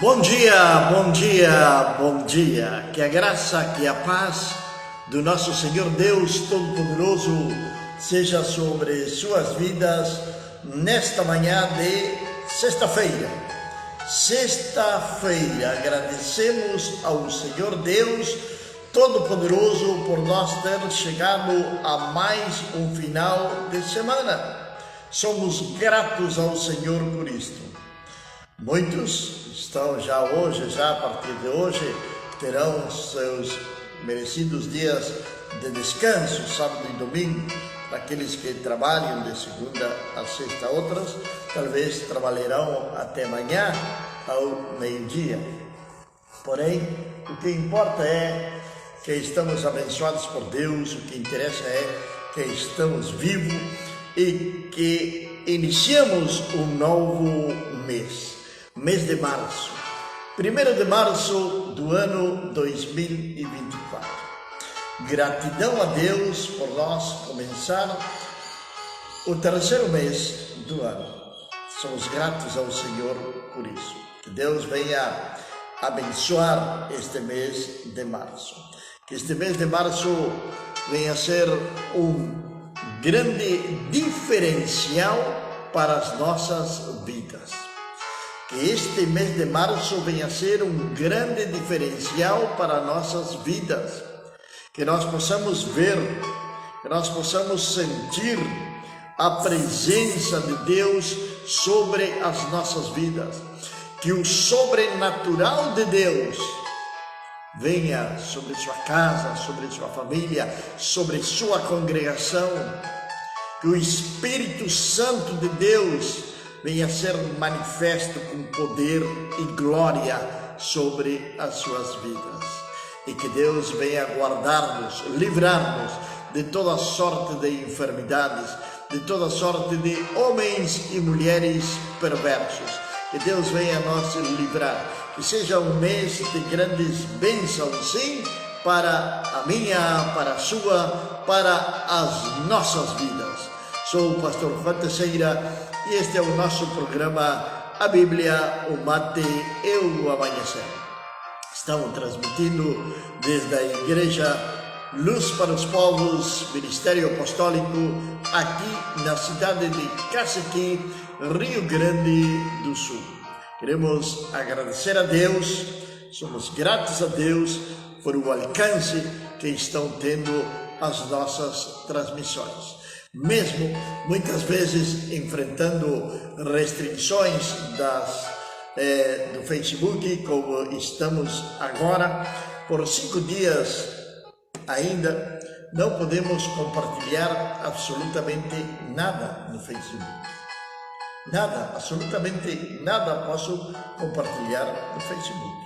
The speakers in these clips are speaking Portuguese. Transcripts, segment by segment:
Bom dia, bom dia, bom dia. Que a graça, que a paz do nosso Senhor Deus Todo-Poderoso seja sobre suas vidas nesta manhã de sexta-feira. Sexta-feira, agradecemos ao Senhor Deus Todo-Poderoso por nós ter chegado a mais um final de semana. Somos gratos ao Senhor por isto. Muitos estão já a partir de hoje, terão seus merecidos dias de descanso, sábado e domingo. Para aqueles que trabalham de segunda a sexta, outras talvez trabalharão até amanhã ao meio-dia. Porém, o que importa é que estamos abençoados por Deus, o que interessa é que estamos vivos e que iniciamos um novo mês de março, 1º de março do ano 2024. Gratidão a Deus por nós começar o terceiro mês do ano. Somos gratos ao Senhor por isso. Que Deus venha abençoar este mês de março. Que este mês de março venha a ser um grande diferencial para as nossas vidas. Que este mês de março venha a ser um grande diferencial para nossas vidas. Que nós possamos ver, que nós possamos sentir a presença de Deus sobre as nossas vidas. Que o sobrenatural de Deus venha sobre sua casa, sobre sua família, sobre sua congregação. Que o Espírito Santo de Deus venha ser manifesto com poder e glória sobre as suas vidas. E que Deus venha guardar-nos, livrar-nos de toda sorte de enfermidades, de toda sorte de homens e mulheres perversos. Que Deus venha nos livrar. Que seja um mês de grandes bênçãos, sim, para a minha, para a sua, para as nossas vidas. Sou o pastor Juan Teixeira e este é o nosso programa A Bíblia, o Mate e o Amanhecer. Estamos transmitindo desde a Igreja Luz para os Povos, Ministério Apostólico, aqui na cidade de Cacequi, Rio Grande do Sul. Queremos agradecer a Deus, somos gratos a Deus por o alcance que estão tendo as nossas transmissões. Mesmo muitas vezes enfrentando restrições do Facebook, como estamos agora, por 5 dias ainda não podemos compartilhar absolutamente nada no Facebook. Nada, absolutamente nada posso compartilhar no Facebook.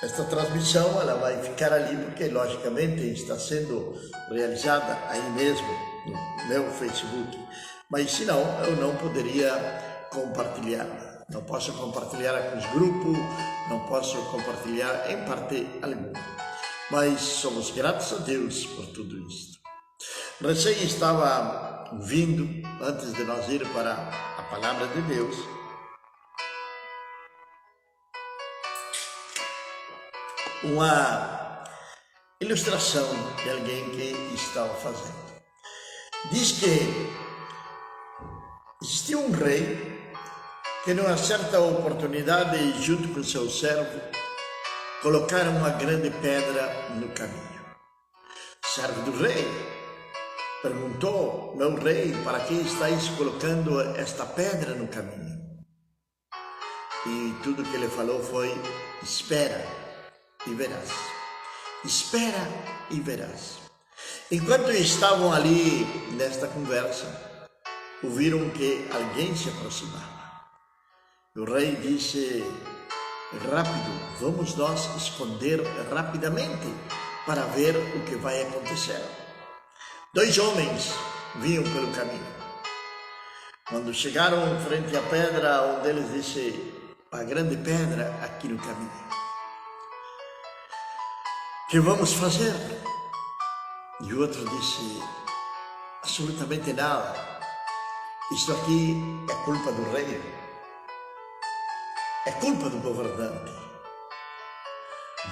Esta transmissão ela vai ficar ali porque logicamente está sendo realizada aí mesmo no meu Facebook, mas senão eu não poderia compartilhar. Não posso compartilhar com os grupos, não posso compartilhar em parte alguma. Mas somos gratos a Deus por tudo isso. Recém estava ouvindo, antes de nós ir para a palavra de Deus, uma ilustração de alguém que estava fazendo. Diz que existia um rei que numa certa oportunidade, junto com seu servo, colocaram uma grande pedra no caminho. O servo do rei perguntou: meu rei, para que estáis colocando esta pedra no caminho? E tudo que ele falou foi: espera e verás. Espera e verás. Enquanto estavam ali nesta conversa, ouviram que alguém se aproximava. O rei disse: rápido, vamos nós esconder rapidamente para ver o que vai acontecer. 2 homens vinham pelo caminho. Quando chegaram frente à pedra, um deles disse: a grande pedra aqui no caminho. O que vamos fazer? E o outro disse: absolutamente nada. Isto aqui é culpa do rei. é culpa do governante.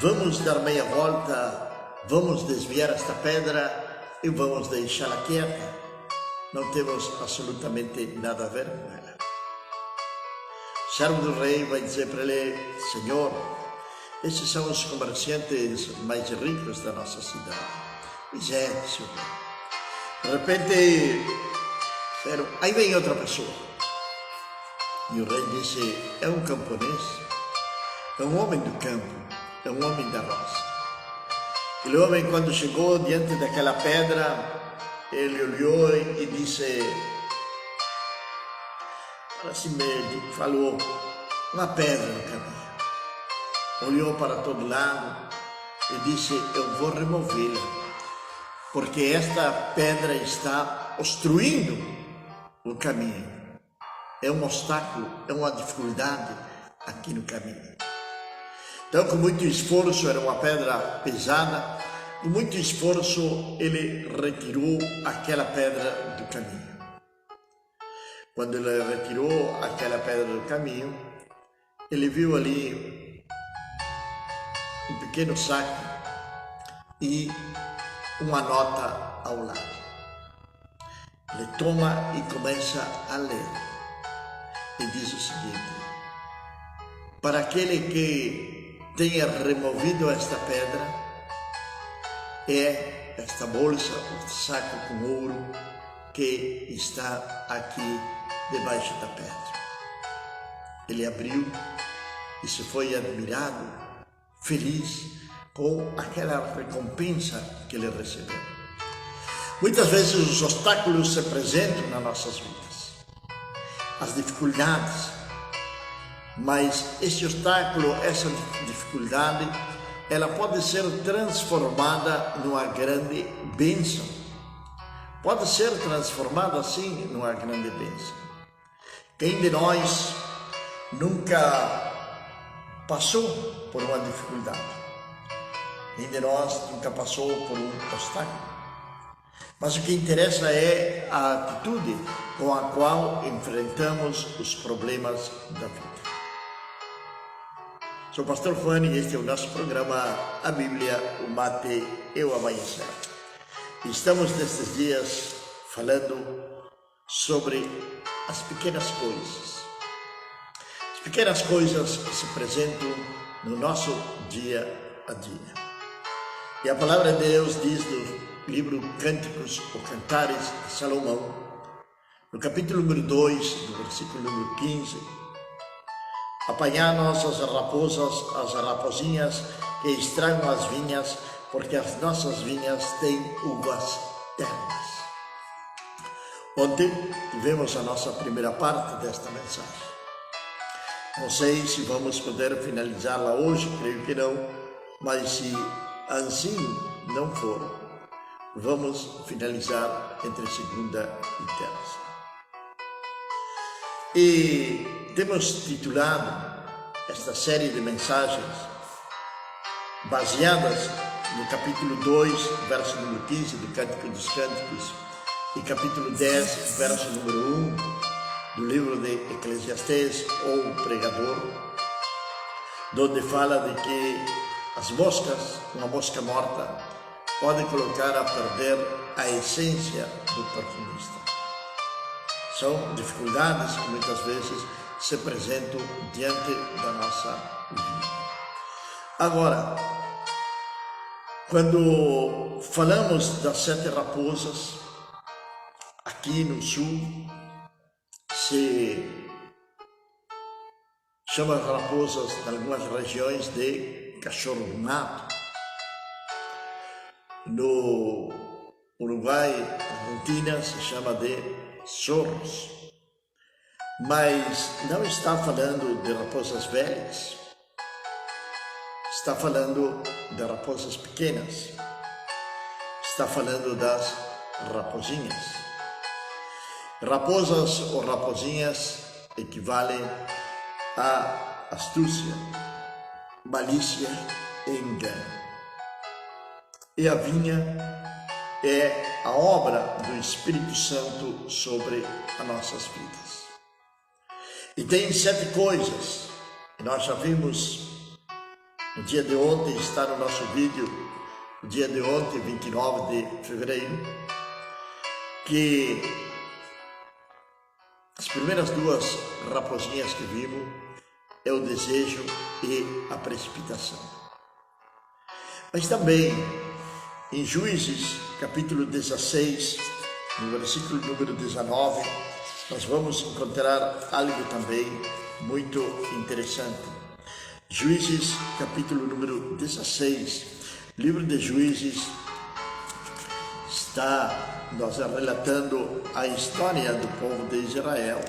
Vamos dar meia volta, vamos desviar esta pedra e vamos deixá-la quieta. Não temos absolutamente nada a ver com ela. O servo do rei vai dizer para ele: Senhor, esses são os comerciantes mais ricos da nossa cidade. Pois é, senhor. De repente, aí vem outra pessoa. E o rei disse: é um camponês, é um homem do campo, é um homem da roça. Aquele homem, quando chegou diante daquela pedra, ele olhou e disse, assim mesmo, falou, uma pedra no caminho. Olhou para todo lado e disse: eu vou removê-la, porque esta pedra está obstruindo o caminho. É um obstáculo, é uma dificuldade aqui no caminho. Então, com muito esforço, era uma pedra pesada, com muito esforço ele retirou aquela pedra do caminho. Quando ele retirou aquela pedra do caminho, ele viu ali um pequeno saco e uma nota ao lado. Ele toma e começa a ler. E diz o seguinte: para aquele que tenha removido esta pedra, é esta bolsa, o saco com ouro que está aqui debaixo da pedra. Ele abriu e se foi admirado, feliz com aquela recompensa que ele recebeu. Muitas vezes os obstáculos se apresentam nas nossas vidas, as dificuldades, mas esse obstáculo, essa dificuldade, ela pode ser transformada numa grande bênção. Pode ser transformada assim numa grande bênção. Quem de nós nunca passou por uma dificuldade? Quem de nós nunca passou por um obstáculo? Mas o que interessa é a atitude com a qual enfrentamos os problemas da vida. Sou o pastor Juan e este é o nosso programa A Bíblia, o Mate e o Amanhecer. Estamos nestes dias falando sobre as pequenas coisas. As pequenas coisas que se apresentam no nosso dia a dia. E a palavra de Deus diz no livro Cânticos ou Cantares de Salomão, no capítulo número 2, do versículo número 15, apanhar-nos as raposas, as raposinhas que estragam as vinhas, porque as nossas vinhas têm uvas ternas. Ontem tivemos a nossa primeira parte desta mensagem. Não sei se vamos poder finalizá-la hoje, creio que não, mas se assim não for, vamos finalizar entre segunda e terça. E temos titulado esta série de mensagens baseadas no capítulo 2, verso número 15 do Cântico dos Cânticos e capítulo 10, verso número 1 do livro de Eclesiastes ou o Pregador, onde fala de que as moscas, uma mosca morta, pode colocar a perder a essência do perfumista. São dificuldades que muitas vezes se apresentam diante da nossa vida. Agora, quando falamos das 7 raposas, aqui no sul, se chama as raposas em algumas regiões de cachorro do mato. No Uruguai, Argentina, se chama de zorros. Mas não está falando de raposas velhas, está falando de raposas pequenas, está falando das raposinhas. Raposas ou raposinhas equivalem a astúcia, malícia e engano. E a vinha é a obra do Espírito Santo sobre as nossas vidas. E tem 7 coisas E nós já vimos no dia de ontem, está no nosso vídeo, o dia de ontem, 29 de fevereiro, que as primeiras duas raposinhas que vimos é o desejo e a precipitação. Mas também em Juízes, capítulo 16, no versículo número 19, nós vamos encontrar algo também muito interessante. Juízes, capítulo número 16, livro de Juízes, está nos relatando a história do povo de Israel,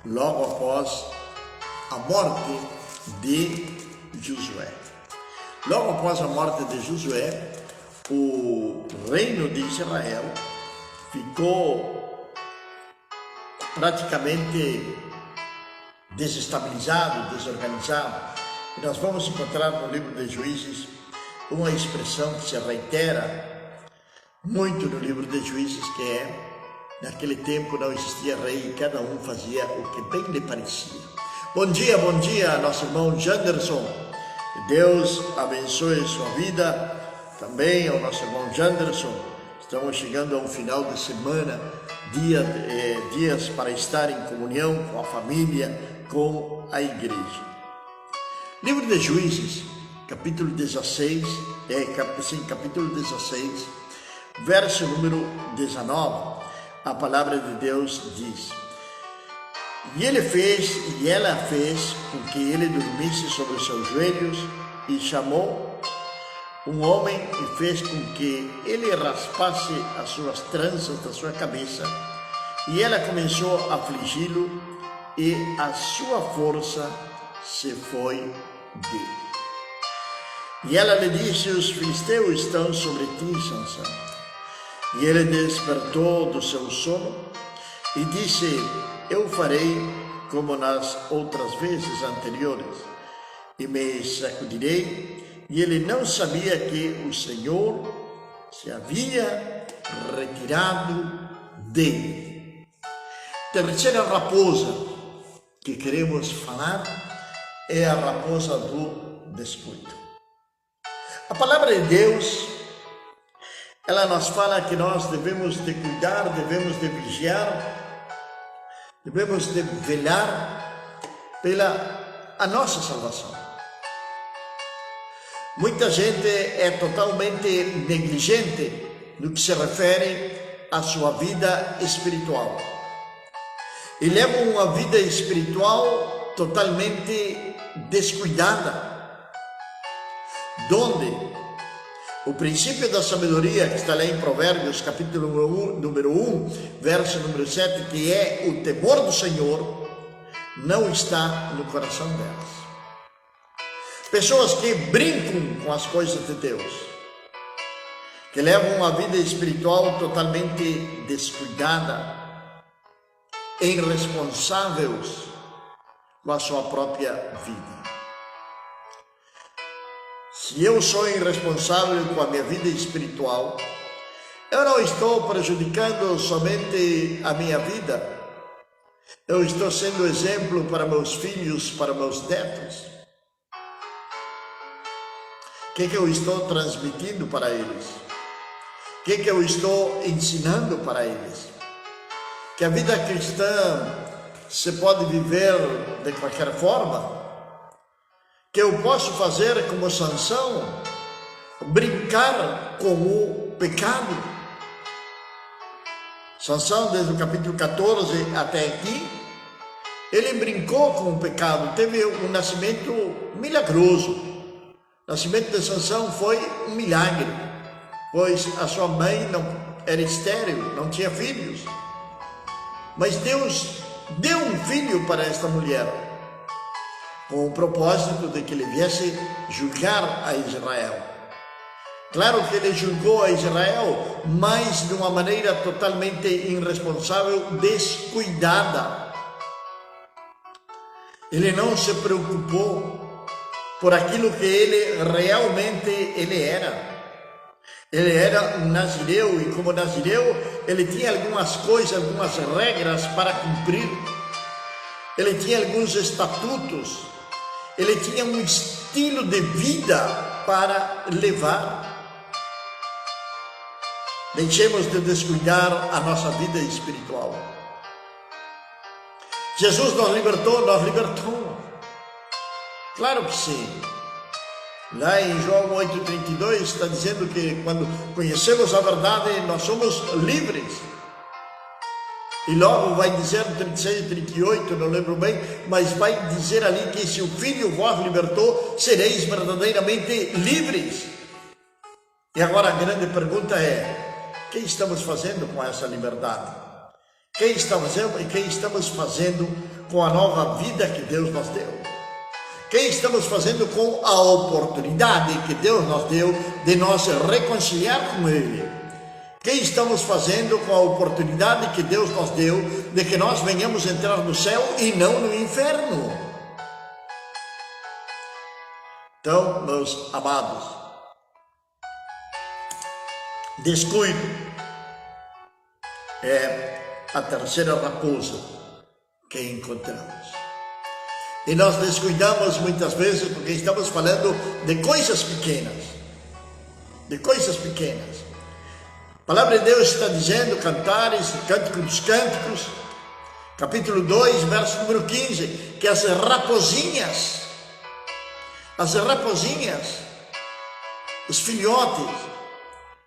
logo após a morte de Josué. Logo após a morte de Josué, o reino de Israel ficou praticamente desestabilizado, desorganizado. E nós vamos encontrar no livro de Juízes uma expressão que se reitera muito no livro de Juízes, que é: naquele tempo não existia rei e cada um fazia o que bem lhe parecia. Bom dia, nosso irmão Janderson. Que Deus abençoe sua vida. Também ao nosso irmão Janderson. Estamos chegando a um final de semana, dias para estar em comunhão com a família, com a igreja. Livro de Juízes, capítulo 16, capítulo 16, verso número 19, a palavra de Deus diz: E ela fez com que ele dormisse sobre os seus joelhos, e chamou um homem e fez com que ele raspasse as suas tranças da sua cabeça, e ela começou a afligi-lo, e a sua força se foi dele. E ela lhe disse: Os filisteus estão sobre ti, Sansão. E ele despertou do seu sono e disse: Eu farei como nas outras vezes anteriores, e me sacudirei. E ele não sabia que o Senhor se havia retirado dele. Terceira raposa que queremos falar é a raposa do descuido. A palavra de Deus, ela nos fala que nós devemos de cuidar, devemos de vigiar, devemos de velar pela a nossa salvação. Muita gente é totalmente negligente no que se refere à sua vida espiritual. E leva uma vida espiritual totalmente descuidada, donde o princípio da sabedoria, que está lá em Provérbios, capítulo número 1, verso número 7, que é o temor do Senhor, não está no coração delas. Pessoas que brincam com as coisas de Deus, que levam uma vida espiritual totalmente descuidada, irresponsáveis com a sua própria vida. Se eu sou irresponsável com a minha vida espiritual, eu não estou prejudicando somente a minha vida, eu estou sendo exemplo para meus filhos, para meus netos. O que eu estou transmitindo para eles? O que eu estou ensinando para eles? Que a vida cristã se pode viver de qualquer forma? Que eu posso fazer como Sansão, brincar com o pecado? Sansão, desde o capítulo 14 até aqui, ele brincou com o pecado, teve um nascimento milagroso. O nascimento de Sansão foi um milagre, pois a sua mãe não era estéril, não tinha filhos. Mas Deus deu um filho para esta mulher, com o propósito de que ele viesse julgar a Israel. Claro que ele julgou a Israel, mas de uma maneira totalmente irresponsável, descuidada. Ele não se preocupou por aquilo que ele realmente era. Ele era um nazireu, e como nazireu, ele tinha algumas coisas, algumas regras para cumprir. Ele tinha alguns estatutos, ele tinha um estilo de vida para levar. Deixemos de descuidar a nossa vida espiritual. Jesus nos libertou, Claro que sim. Lá em João 8,32 está dizendo que quando conhecemos a verdade, nós somos livres. E logo vai dizer no 36 e 38, não lembro bem, mas vai dizer ali que se o Filho vos libertou, sereis verdadeiramente livres. E agora a grande pergunta é: o que estamos fazendo com essa liberdade? O que estamos fazendo com a nova vida que Deus nos deu? O que estamos fazendo com a oportunidade que Deus nos deu de nos reconciliar com Ele? O que estamos fazendo com a oportunidade que Deus nos deu de que nós venhamos entrar no céu e não no inferno? Então, meus amados, descuido é a terceira raposa que encontramos. E nós descuidamos muitas vezes porque estamos falando de coisas pequenas. A palavra de Deus está dizendo, Cantares, Cântico dos Cânticos, capítulo 2, verso número 15, que as raposinhas, os filhotes,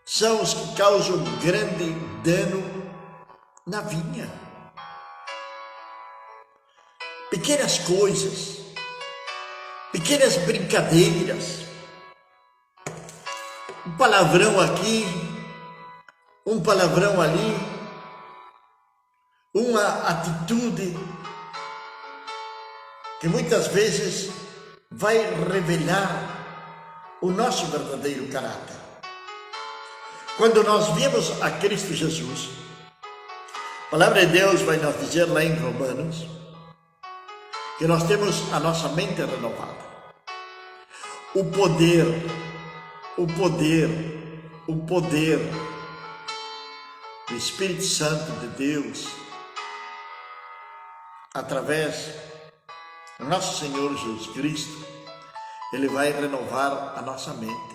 são os que causam grande dano na vinha. Pequenas coisas, pequenas brincadeiras, um palavrão aqui, um palavrão ali, uma atitude que muitas vezes vai revelar o nosso verdadeiro caráter. Quando nós vimos a Cristo Jesus, a palavra de Deus vai nos dizer lá em Romanos, que nós temos a nossa mente renovada. O poder do Espírito Santo de Deus, através do nosso Senhor Jesus Cristo, Ele vai renovar a nossa mente.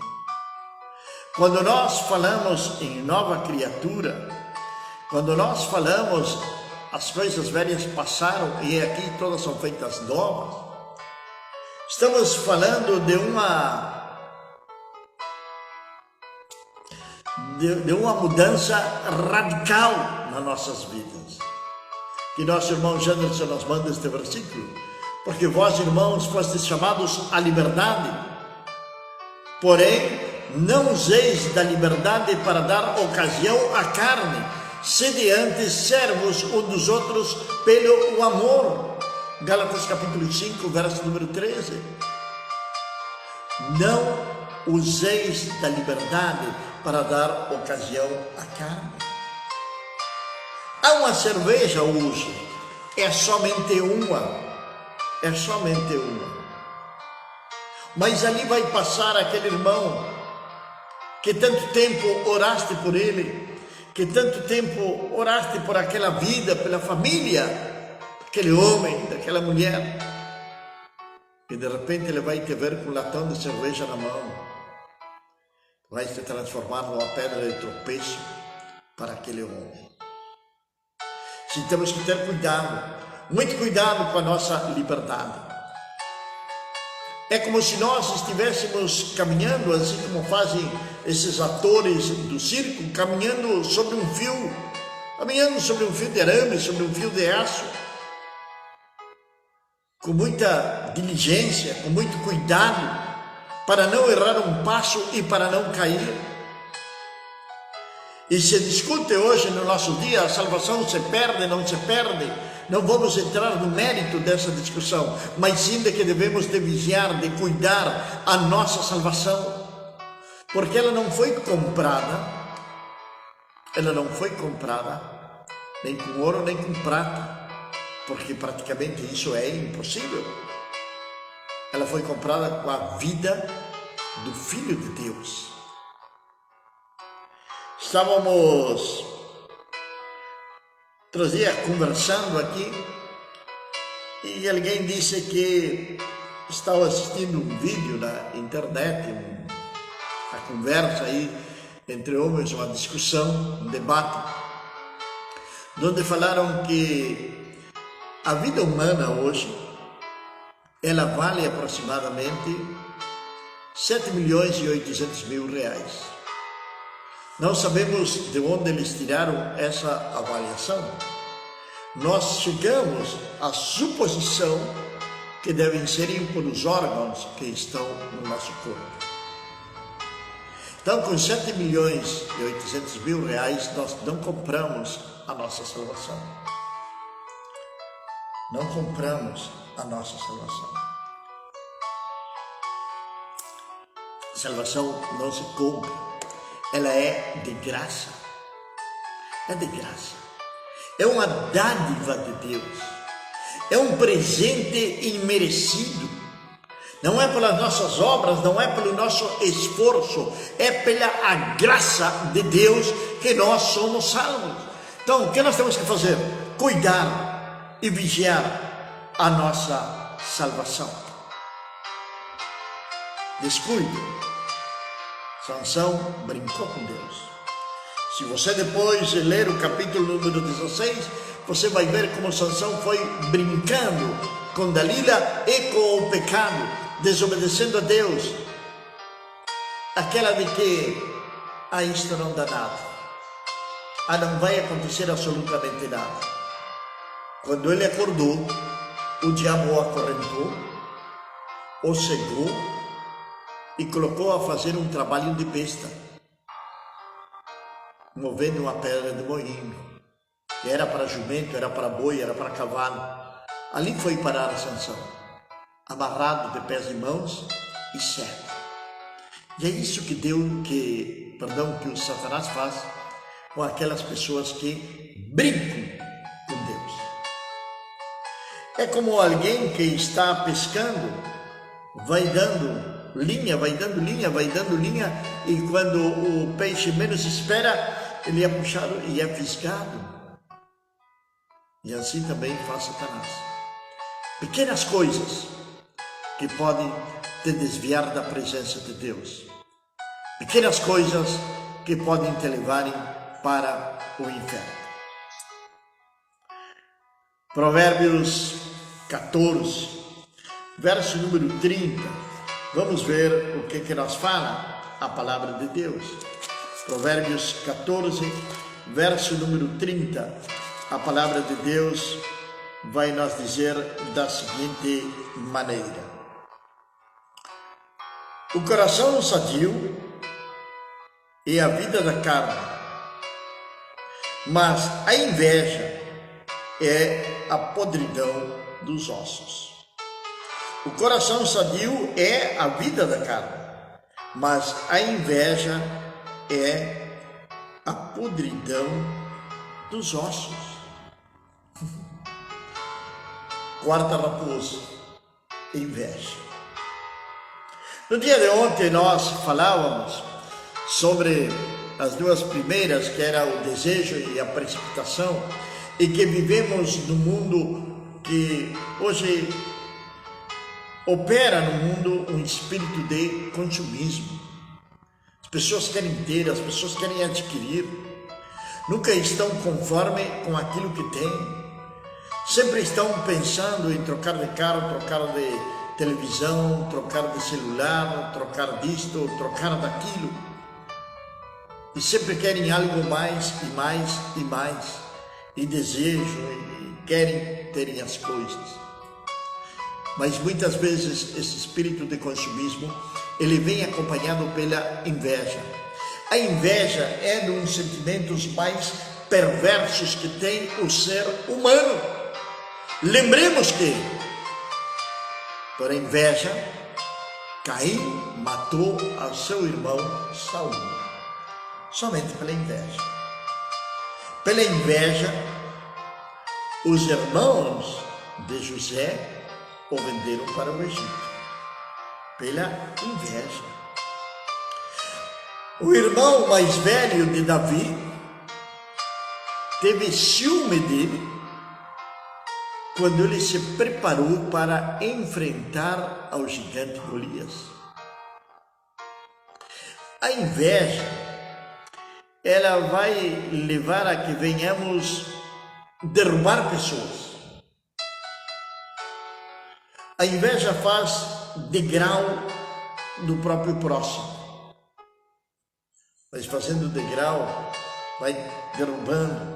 Quando nós falamos em nova criatura, quando nós falamos as coisas velhas passaram e aqui todas são feitas novas, estamos falando de uma mudança radical nas nossas vidas. Que nosso irmão Janderson nos manda este versículo: porque vós, irmãos, fostes chamados à liberdade, porém não useis da liberdade para dar ocasião à carne, sede antes servos uns dos outros pelo amor. Gálatas capítulo 5, verso número 13. Não useis da liberdade para dar ocasião à carne. Há uma cerveja hoje, é somente uma. Mas ali vai passar aquele irmão que tanto tempo oraste por ele, que tanto tempo oraste por aquela vida, pela família, aquele homem, daquela mulher, e de repente ele vai te ver com um latão de cerveja na mão, vai se transformar numa pedra de tropeço para aquele homem. Sim, temos que ter cuidado, muito cuidado com a nossa liberdade. É como se nós estivéssemos caminhando, assim como fazem esses atores do circo, caminhando sobre um fio de arame, sobre um fio de aço, com muita diligência, com muito cuidado, para não errar um passo e para não cair. E se discute hoje no nosso dia, a salvação se perde, não se perde. Não vamos entrar no mérito dessa discussão, mas sim de que devemos de vigiar, de cuidar a nossa salvação, porque ela não foi comprada nem com ouro nem com prata, porque praticamente isso é impossível. Ela foi comprada com a vida do Filho de Deus. Estávamos outro dia conversando aqui e alguém disse que estava assistindo um vídeo na internet, uma conversa aí entre homens, uma discussão, um debate, onde falaram que a vida humana hoje, ela vale aproximadamente 7.800.000 reais. Não sabemos de onde eles tiraram essa avaliação. Nós chegamos à suposição que devem ser pelos órgãos que estão no nosso corpo. Então, com 7.800.000 reais, nós não compramos a nossa salvação. Não compramos a nossa salvação. Salvação não se compra. Ela é de graça. É de graça. É uma dádiva de Deus. É um presente imerecido. Não é pelas nossas obras, não é pelo nosso esforço, é pela a graça de Deus que nós somos salvos. Então, o que nós temos que fazer? Cuidar e vigiar a nossa salvação. Descuide. Sansão brincou com Deus. Se você depois ler o capítulo número 16, você vai ver como Sansão foi brincando com Dalila e com o pecado, desobedecendo a Deus, aquela de que isto não dá nada, não vai acontecer absolutamente nada. Quando ele acordou, o diabo o acorrentou, o cegou e colocou a fazer um trabalho de besta, movendo uma pedra de moinho, que era para jumento, era para boi, era para cavalo. Ali foi parar a Sansão, amarrado de pés e mãos e cego. E é isso que o Satanás faz com aquelas pessoas que brincam com Deus. É como alguém que está pescando, vai dando linha, e quando o peixe menos espera, ele é puxado e é fisgado. E assim também faz Satanás. Pequenas coisas que podem te desviar da presença de Deus. Pequenas coisas que podem te levarem para o inferno. Provérbios 14, verso número 30. Vamos ver o que nos fala a palavra de Deus. Provérbios 14, verso número 30. A palavra de Deus vai nos dizer da seguinte maneira: o coração sadio é a vida da carne, mas a inveja é a podridão dos ossos. O coração sadio é a vida da carne, mas a inveja é a podridão dos ossos. Quarta raposa, inveja. No dia de ontem nós falávamos sobre as duas primeiras, que era o desejo e a precipitação, e que vivemos num mundo que hoje opera no mundo um espírito de consumismo. As pessoas querem ter, as pessoas querem adquirir, nunca estão conforme com aquilo que têm. Sempre estão pensando em trocar de carro, trocar de televisão, trocar de celular, trocar disto, trocar daquilo. E sempre querem algo mais e mais e mais. E desejam e querem terem as coisas. Mas muitas vezes esse espírito de consumismo, ele vem acompanhado pela inveja. A inveja é um dos sentimentos mais perversos que tem o ser humano. Lembremos que, por inveja, Caim matou a seu irmão Saul. Somente pela inveja. Pela inveja, os irmãos de José o venderam para o Egito. Pela inveja. O irmão mais velho de Davi teve ciúme dele quando ele se preparou para enfrentar ao gigante Golias. A inveja, ela vai levar a que venhamos derrubar pessoas. A inveja faz degrau do próprio próximo. Mas fazendo degrau, vai derrubando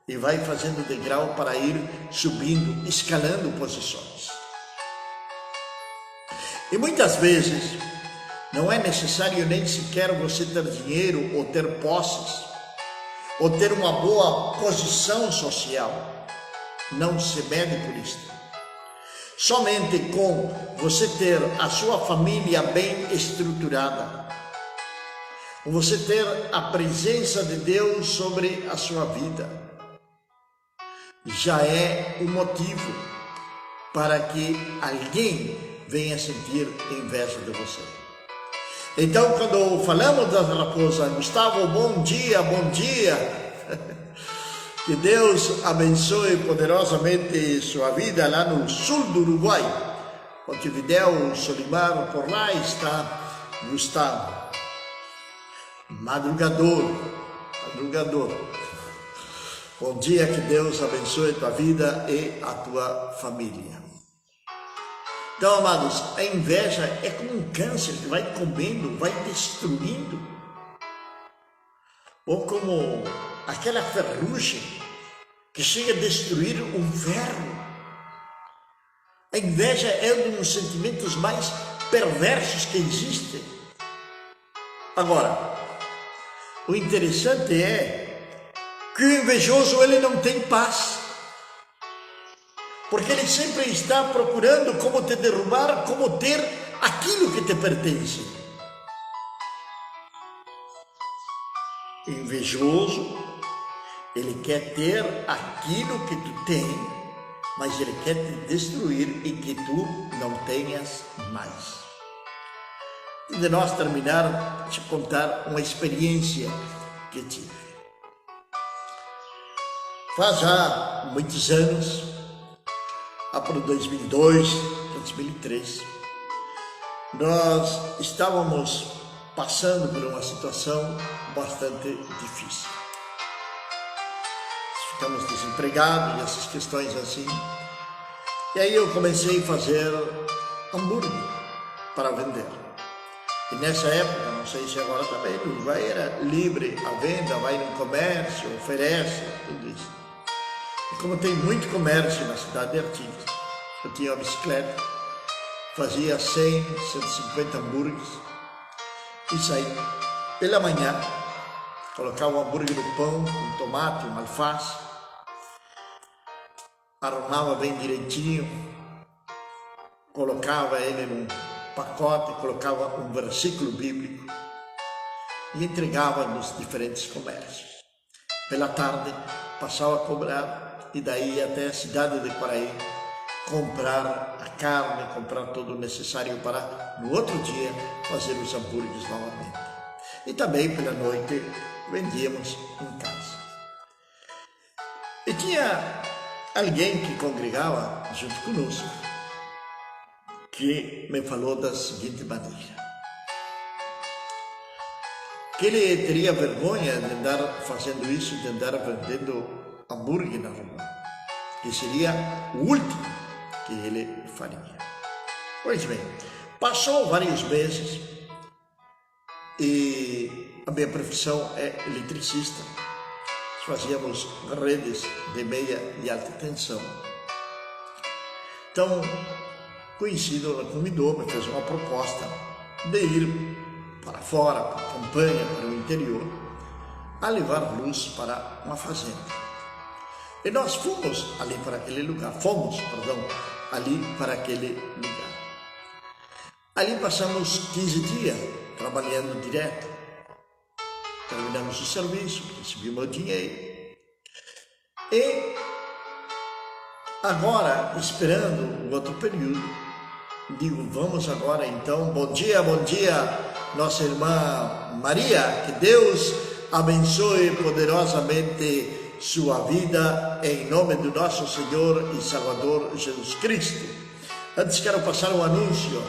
e vai fazendo degrau para ir subindo, escalando posições. E muitas vezes não é necessário nem sequer você ter dinheiro ou ter posses ou ter uma boa posição social. Não se mede por isto. Somente com você ter a sua família bem estruturada, você ter a presença de Deus sobre a sua vida, já é um motivo para que alguém venha sentir inveja de você. Então, quando falamos das raposas, Gustavo, bom dia, bom dia. Que Deus abençoe poderosamente sua vida lá no sul do Uruguai. Montevidéu, Solimar, por lá está Gustavo. Madrugador. Bom dia, que Deus abençoe tua vida e a tua família. Então, amados, a inveja é como um câncer que vai comendo, vai destruindo. Ou como aquela ferrugem que chega a destruir um ferro. A inveja é um dos sentimentos mais perversos que existem. Agora, o interessante é que o invejoso ele não tem paz. Porque ele sempre está procurando como te derrubar, como ter aquilo que te pertence. Invejoso, ele quer ter aquilo que tu tem, mas ele quer te destruir e que tu não tenhas mais. E de nós terminar, deixa eu contar uma experiência que tive. Faz já muitos anos, lá para 2002, 2003, nós estávamos passando por uma situação bastante difícil. Ficamos desempregados e essas questões assim. E aí eu comecei a fazer hambúrguer para vender. E nessa época, não sei se agora também, no Uruguai era livre a venda, vai no comércio, oferece, tudo isso. E como tem muito comércio na cidade de Artigas, eu tinha uma bicicleta, fazia 100, 150 hambúrgueres e saía pela manhã, colocava o hambúrguer no pão, com tomate, uma alface, arrumava bem direitinho, colocava ele num pacote, colocava um versículo bíblico e entregava nos diferentes comércios. Pela tarde, passava a cobrar e daí até a cidade de Quaraí, comprar a carne, comprar todo o necessário para, no outro dia, fazer os hambúrgueres novamente. E também, pela noite, vendíamos em casa. E tinha alguém que congregava junto conosco, que me falou da seguinte maneira: que ele teria vergonha de andar fazendo isso, de andar vendendo hambúrguer na rua, que seria o último que ele faria. Pois bem, passou vários meses e a minha profissão é eletricista. Fazíamos redes de meia e alta tensão. Então, conhecido, me convidou, me fez uma proposta de ir para fora, para a campanha, para o interior, a levar luz para uma fazenda. E nós fomos ali para aquele lugar, ali para aquele lugar. Ali passamos 15 dias trabalhando direto. Terminamos o serviço, recebemos o dinheiro. E agora, esperando o outro período, digo, vamos agora então, bom dia, nossa irmã Maria, que Deus abençoe poderosamente sua vida em nome do nosso Senhor e Salvador Jesus Cristo. Antes quero passar um anúncio.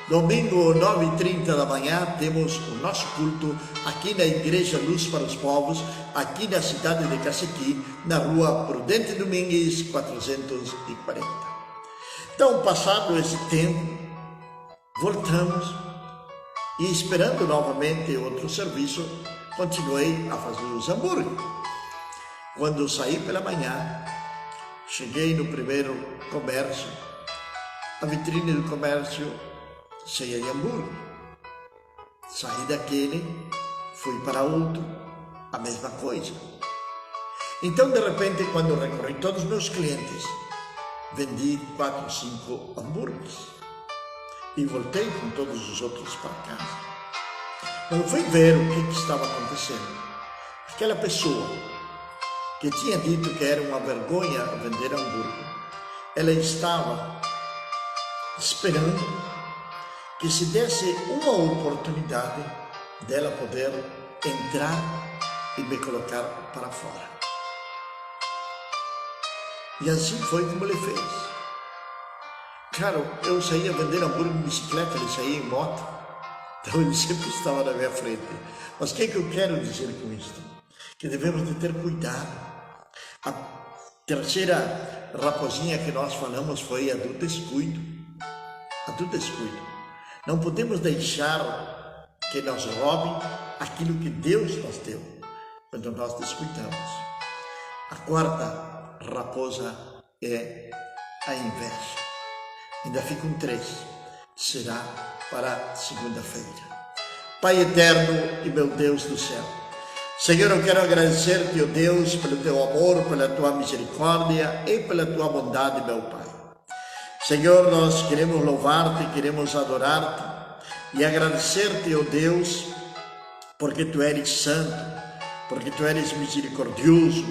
Domingo, 9h30 da manhã, temos o nosso culto aqui na Igreja Luz para os Povos, aqui na cidade de Cacequi, na rua Prudente Domingues, 440. Então, passado esse tempo, voltamos e, esperando novamente outro serviço, continuei a fazer os hambúrgueres. Quando saí pela manhã, cheguei no primeiro comércio, a vitrine do comércio cheia de hambúrguer. Saí daquele, fui para outro, a mesma coisa. Então, de repente, quando recorri todos os meus clientes, vendi 4 ou 5 hambúrgueres e voltei com todos os outros para casa. Quando fui ver o que estava acontecendo, aquela pessoa que tinha dito que era uma vergonha vender hambúrguer, ela estava esperando que se desse uma oportunidade dela poder entrar e me colocar para fora. E assim foi como ele fez. Claro, eu saía vender hambúrguer em bicicleta, ele saía em moto, então ele sempre estava na minha frente. Mas o que eu quero dizer com isto? Que devemos de ter cuidado. A terceira raposinha que nós falamos foi a do descuido. A do descuido. Não podemos deixar que nos roubem aquilo que Deus nos deu, quando nós descuidamos. A quarta raposa é a inveja. Ainda ficam 3. Será para segunda-feira. Pai eterno e meu Deus do céu, Senhor, eu quero agradecer-te, ó Deus, pelo teu amor, pela tua misericórdia e pela tua bondade, meu Pai. Senhor, nós queremos louvar-te, queremos adorar-te e agradecer-te, ó Deus, porque tu eres santo, porque tu eres misericordioso,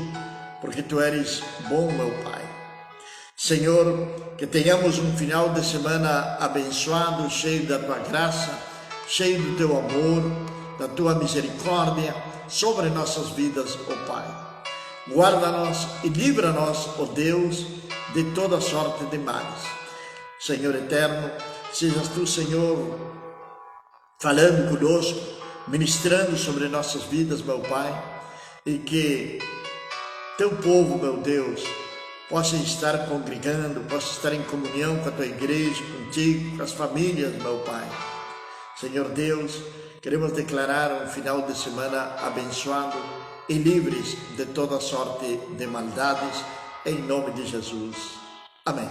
porque tu eres bom, meu Pai. Senhor, que tenhamos um final de semana abençoado, cheio da tua graça, cheio do teu amor, da tua misericórdia sobre nossas vidas, ó Pai. Guarda-nos e livra-nos, ó Deus, de toda sorte de males. Senhor eterno, sejas tu, Senhor, falando conosco, ministrando sobre nossas vidas, meu Pai, e que teu povo, meu Deus, possa estar congregando, possa estar em comunhão com a tua igreja, contigo, com as famílias, meu Pai. Senhor Deus, queremos declarar um final de semana abençoado e livres de toda sorte de maldades, em nome de Jesus. Amém.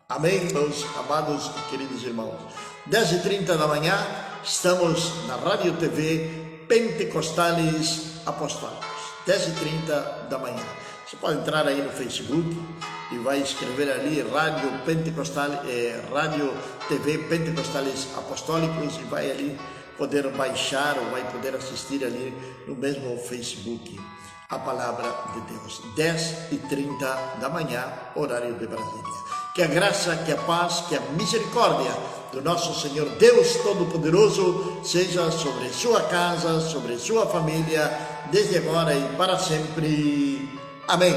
Amém, meus amados e queridos irmãos. 10h30 da manhã, estamos na Rádio TV Pentecostales Apostólicos. 10h30 da manhã. Você pode entrar aí no Facebook e vai escrever ali Rádio TV Pentecostales Apostólicos e vai ali poder baixar ou vai poder assistir ali no mesmo Facebook a palavra de Deus. 10h30 da manhã, horário de Brasília. Que a graça, que a paz, que a misericórdia do nosso Senhor Deus Todo-Poderoso seja sobre sua casa, sobre sua família, desde agora e para sempre. Amém.